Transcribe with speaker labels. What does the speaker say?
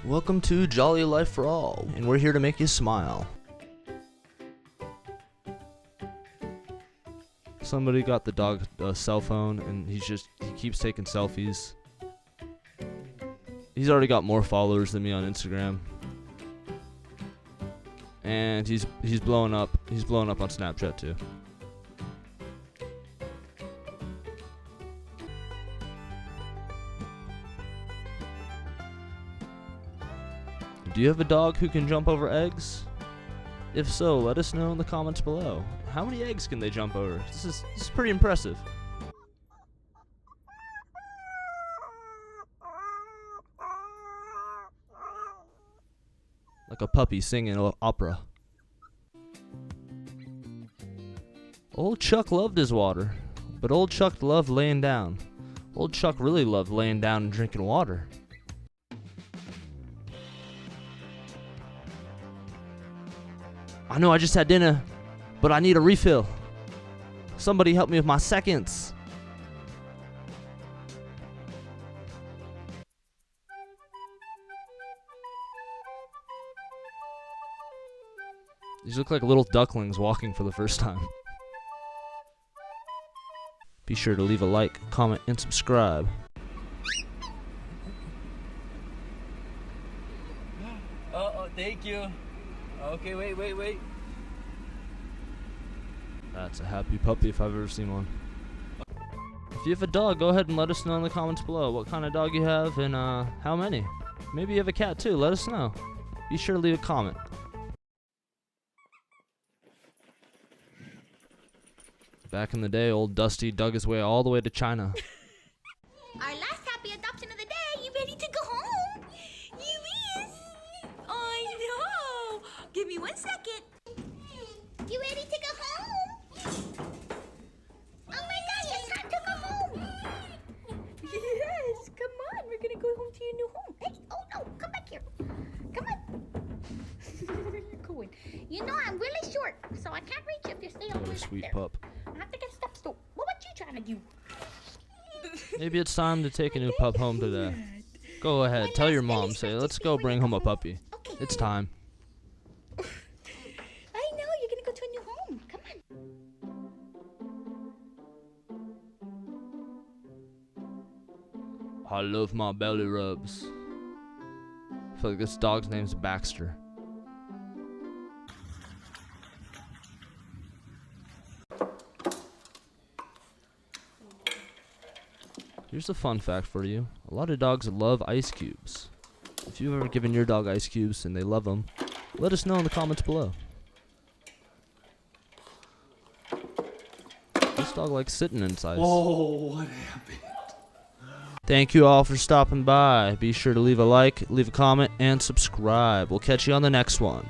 Speaker 1: Welcome to Jolly Life for All, and we're here to make you smile. Somebody got the dog a cell phone, and he keeps taking selfies. He's already got more followers than me on Instagram, and he's blowing up. He's blowing up on Snapchat too. Do you have a dog who can jump over eggs? If so, let us know in the comments below. How many eggs can they jump over? This is pretty impressive. Like a puppy singing opera. Old Chuck loved his water, but old Chuck loved laying down. Old Chuck really loved laying down and drinking water. I know I just had dinner, but I need a refill. Somebody help me with my seconds. These look like little ducklings walking for the first time. Be sure to leave a like, comment, and subscribe.
Speaker 2: Oh, thank you. Okay, wait.
Speaker 1: That's a happy puppy if I've ever seen one. If you have a dog, go ahead and let us know in the comments below what kind of dog you have and how many. Maybe you have a cat too, let us know. Be sure to leave a comment. Back in the day, old Dusty dug his way all the way to China.
Speaker 3: Our last happy adoption of the day. You ready to go home? You is. I know. Give me 1 second. You ready to go home? Oh my gosh, it's time to go home. Yes, come on. We're gonna go home to your new home. Hey, oh no, come back here. Come on. Where are you going? You know I'm really short, so I can't reach you if you stay all the way back
Speaker 1: Sweet
Speaker 3: there.
Speaker 1: pup.
Speaker 3: I have to get a step stool. What you trying to do?
Speaker 1: Maybe it's time to take a new pup home today. Go ahead, tell your mom, say, let's go bring home a puppy.
Speaker 3: Okay.
Speaker 1: It's time.
Speaker 3: I know, you're gonna go to a new home. Come on.
Speaker 1: I love my belly rubs. I feel like this dog's name's Baxter. Here's a fun fact for you. A lot of dogs love ice cubes. If you've ever given your dog ice cubes and they love them, let us know in the comments below. This dog likes sitting inside.
Speaker 2: Whoa, what happened?
Speaker 1: Thank you all for stopping by. Be sure to leave a like, leave a comment, and subscribe. We'll catch you on the next one.